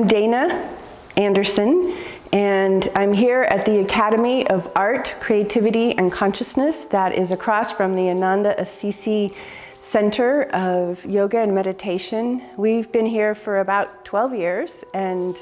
I'm Lynn Andersen, and I'm here at the Academy of Art, Creativity, and Consciousness that is across from the Ananda Assisi Center of Yoga and Meditation. We've been here for about 12 years, and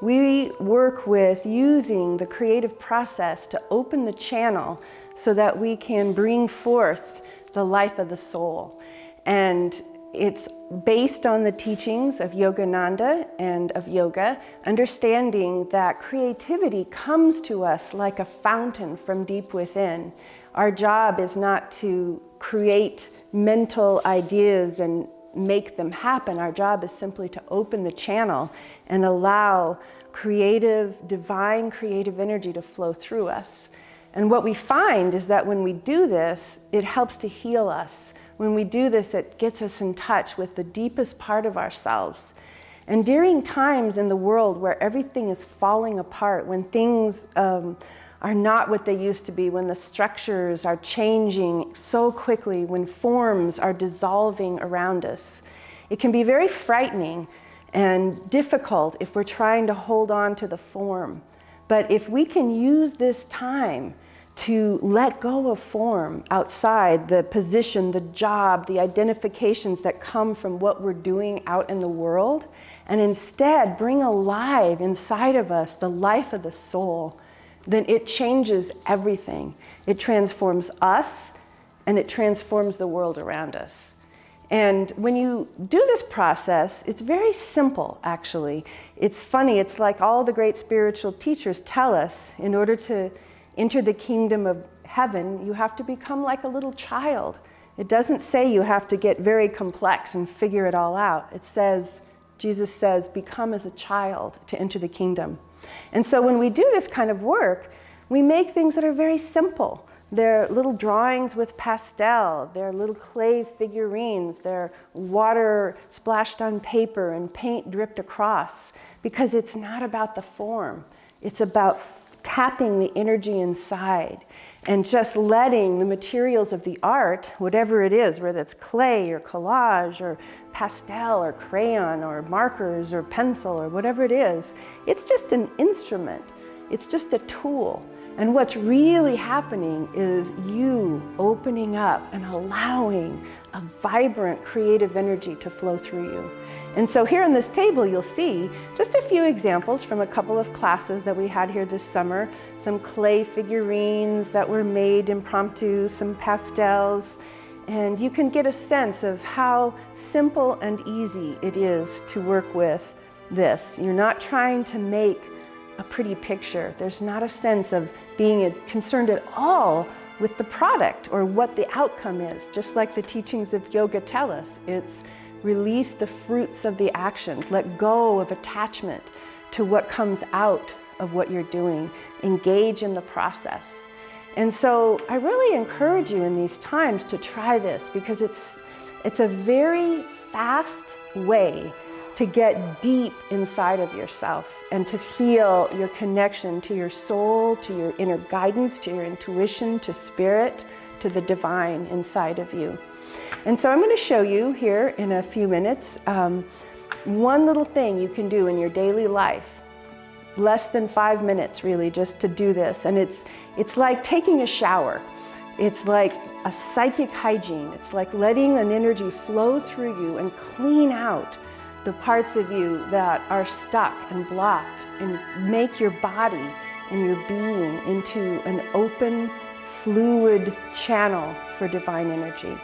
we work with using the creative process to open the channel so that we can bring forth the life of the soul. And it's based on the teachings of Yogananda and of yoga, understanding that creativity comes to us like a fountain from deep within. Our job is not to create mental ideas and make them happen. Our job is simply to open the channel and allow divine creative energy to flow through us. And what we find is that when we do this, it helps to heal us. When we do this, it gets us in touch with the deepest part of ourselves. And during times in the world where everything is falling apart, when things are not what they used to be, when the structures are changing so quickly, when forms are dissolving around us, it can be very frightening and difficult if we're trying to hold on to the form. But if we can use this time to let go of form outside, the position, the job, the identifications that come from what we're doing out in the world, and instead bring alive inside of us the life of the soul, then it changes everything. It transforms us, and it transforms the world around us. And when you do this process, it's very simple, actually. It's funny, it's like all the great spiritual teachers tell us, in order to enter the kingdom of heaven, you have to become like a little child. It doesn't say you have to get very complex and figure it all out. It says, Jesus says, become as a child to enter the kingdom. And so when we do this kind of work, we make things that are very simple. They're little drawings with pastel, they're little clay figurines, they're water splashed on paper and paint dripped across, because it's not about the form. It's about tapping the energy inside and just letting the materials of the art, whatever it is, whether it's clay or collage or pastel or crayon or markers or pencil or whatever it is, it's just an instrument. It's just a tool. And what's really happening is you opening up and allowing a vibrant creative energy to flow through you. And so here on this table, you'll see just a few examples from a couple of classes that we had here this summer, some clay figurines that were made impromptu, some pastels, and you can get a sense of how simple and easy it is to work with this. You're not trying to make a pretty picture. There's not a sense of being concerned at all with the product or what the outcome is, just like the teachings of yoga tell us. It's release the fruits of the actions, let go of attachment to what comes out of what you're doing, engage in the process. And so I really encourage you in these times to try this, because it's a very fast way to get deep inside of yourself and to feel your connection to your soul, to your inner guidance, to your intuition, to spirit, to the divine inside of you. And so I'm going to show you here in a few minutes one little thing you can do in your daily life, less than 5 minutes really, just to do this. And it's like taking a shower. It's like a psychic hygiene. It's like letting an energy flow through you and clean out the parts of you that are stuck and blocked, and make your body and your being into an open, fluid channel for divine energy.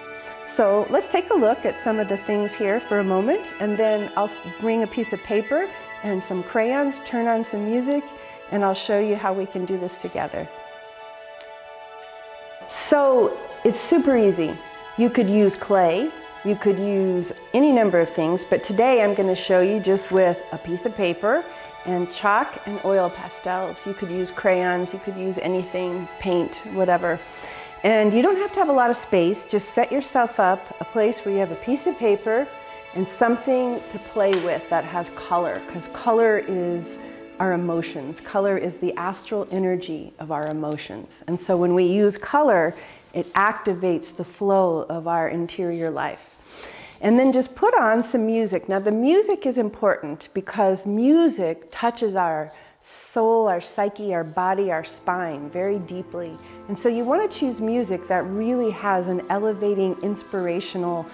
So let's take a look at some of the things here for a moment, and then I'll bring a piece of paper and some crayons, turn on some music, and I'll show you how we can do this together. So it's super easy. You could use clay, you could use any number of things, but today I'm going to show you just with a piece of paper and chalk and oil pastels. You could use crayons, you could use anything, paint, whatever. And you don't have to have a lot of space. Just set yourself up a place where you have a piece of paper and something to play with that has color, because color is our emotions. Color is the astral energy of our emotions. And so when we use color, it activates the flow of our interior life. And then just put on some music. Now the music is important because music touches our soul, our psyche, our body, our spine very deeply. And so you want to choose music that really has an elevating, inspirational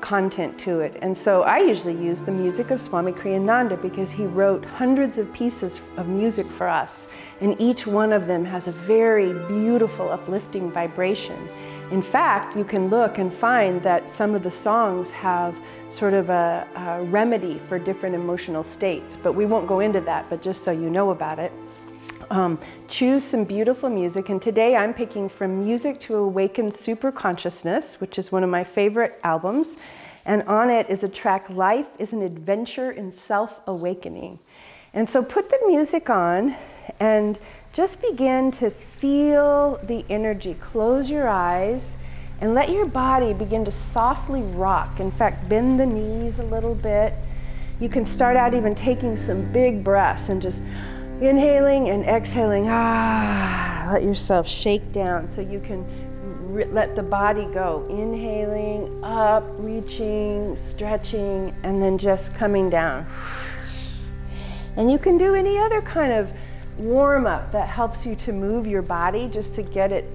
content to it. And so I usually use the music of Swami Kriyananda because he wrote hundreds of pieces of music for us. And each one of them has a very beautiful, uplifting vibration. In fact, you can look and find that some of the songs have sort of a remedy for different emotional states, but we won't go into that, but just so you know about it. Choose some beautiful music, and today I'm picking from Music to Awaken Superconsciousness, which is one of my favorite albums, and on it is a track, Life is an Adventure in Self-Awakening. And so put the music on and just begin to feel the energy. Close your eyes and let your body begin to softly rock. In fact, bend the knees a little bit. You can start out even taking some big breaths and just inhaling and exhaling. Let yourself shake down so you can let the body go. Inhaling, up, reaching, stretching, and then just coming down. And you can do any other kind of warm up that helps you to move your body just to get it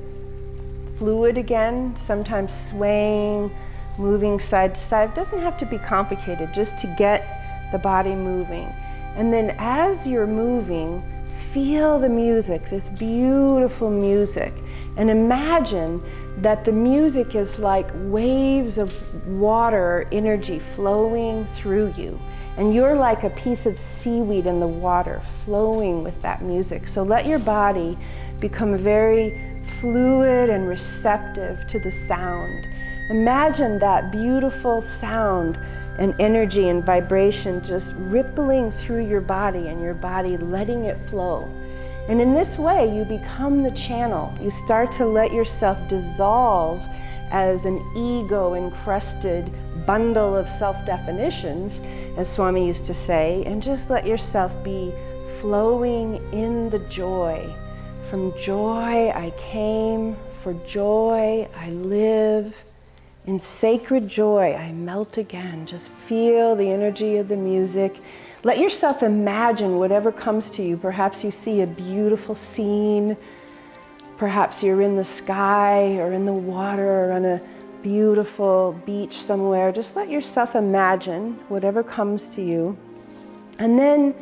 fluid again, sometimes swaying, moving side to side. It doesn't have to be complicated, just to get the body moving. And then as you're moving, feel the music, this beautiful music, and imagine that the music is like waves of water energy flowing through you. And you're like a piece of seaweed in the water flowing with that music. So let your body become very fluid and receptive to the sound. Imagine that beautiful sound and energy and vibration just rippling through your body and your body letting it flow. And in this way, you become the channel. You start to let yourself dissolve as an ego-encrusted bundle of self-definitions, as Swami used to say, and just let yourself be flowing in the joy. From joy I came, for joy I live. In sacred joy I melt again. Just feel the energy of the music. Let yourself imagine whatever comes to you. Perhaps you see a beautiful scene. Perhaps you're in the sky or in the water or on a beautiful beach somewhere. Just let yourself imagine whatever comes to you. And then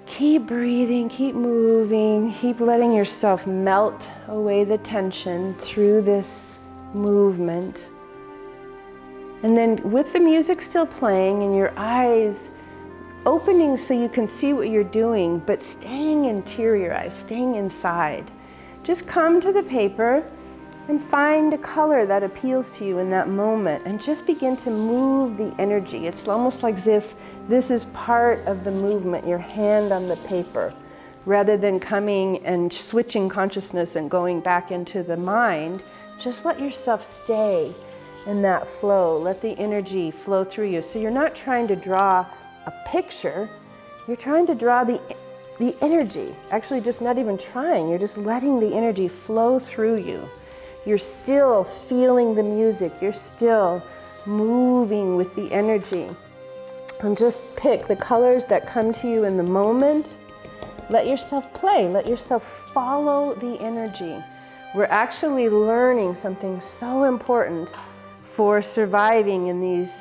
keep breathing, keep moving, keep letting yourself melt away the tension through this movement. And then with the music still playing and your eyes opening so you can see what you're doing, but staying interiorized, staying inside, just come to the paper and find a color that appeals to you in that moment and just begin to move the energy. It's almost like as if this is part of the movement, your hand on the paper, rather than coming and switching consciousness and going back into the mind. Just let yourself stay in that flow. Let the energy flow through you. So you're not trying to draw a picture, you're trying to draw the energy. Actually, just not even trying, you're just letting the energy flow through you. You're still feeling the music, you're still moving with the energy. And just pick the colors that come to you in the moment. Let yourself play, let yourself follow the energy. We're actually learning something so important for surviving in these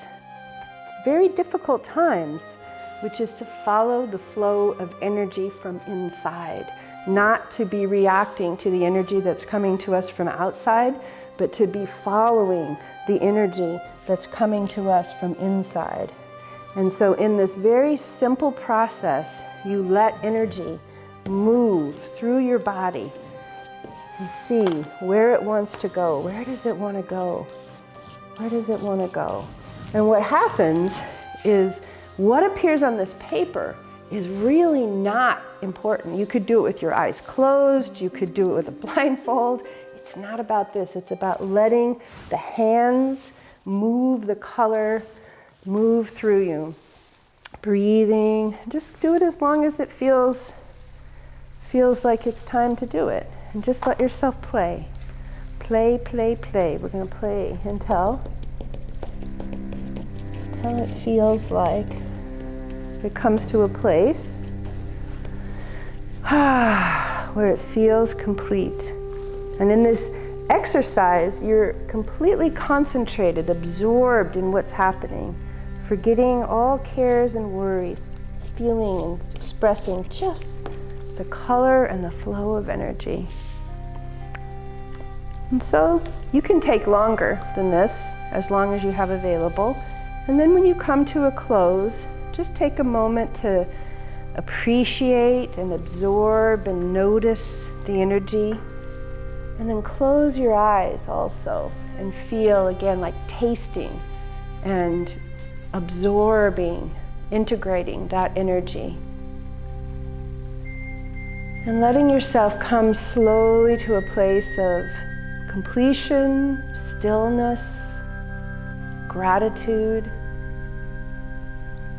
very difficult times, which is to follow the flow of energy from inside. Not to be reacting to the energy that's coming to us from outside, but to be following the energy that's coming to us from inside. And so in this very simple process, you let energy move through your body and see where it wants to go. Where does it want to go? Where does it want to go? And what happens is what appears on this paper is really not important. You could do it with your eyes closed, you could do it with a blindfold. It's not about this, it's about letting the hands move the color, move through you. Breathing, just do it as long as it feels like it's time to do it. And just let yourself play. Play, play, play. We're gonna play until how it feels like it comes to a place where it feels complete. And in this exercise, you're completely concentrated, absorbed in what's happening, forgetting all cares and worries, feeling and expressing just the color and the flow of energy. And so you can take longer than this, as long as you have available. And then when you come to a close, just take a moment to appreciate and absorb and notice the energy. And then close your eyes also and feel again like tasting and absorbing, integrating that energy. And letting yourself come slowly to a place of completion, stillness, gratitude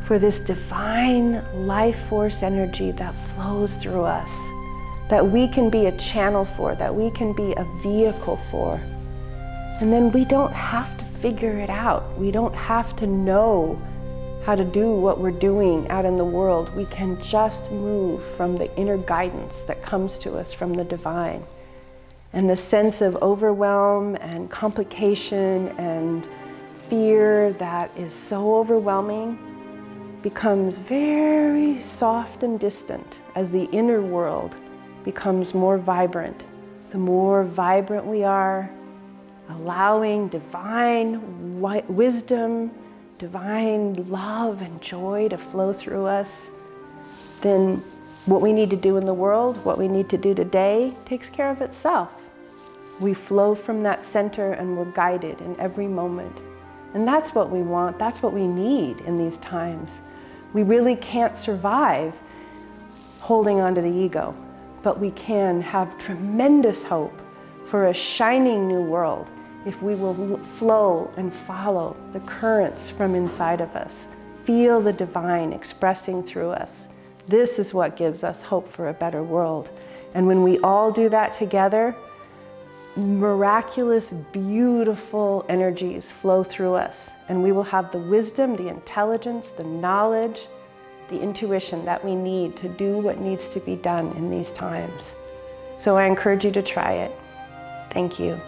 for this divine life force energy that flows through us, that we can be a channel for, that we can be a vehicle for. And then we don't have to figure it out. We don't have to know how to do what we're doing out in the world. We can just move from the inner guidance that comes to us from the divine. And the sense of overwhelm and complication and fear that is so overwhelming becomes very soft and distant as the inner world becomes more vibrant. The more vibrant we are, allowing divine wisdom, divine love and joy to flow through us, then what we need to do in the world, what we need to do today, takes care of itself. We flow from that center and we're guided in every moment. And that's what we want, that's what we need in these times. We really can't survive holding on to the ego, but we can have tremendous hope for a shining new world if we will flow and follow the currents from inside of us, feel the divine expressing through us. This is what gives us hope for a better world. And when we all do that together, miraculous, beautiful energies flow through us, and we will have the wisdom, the intelligence, the knowledge, the intuition that we need to do what needs to be done in these times. So I encourage you to try it. Thank you.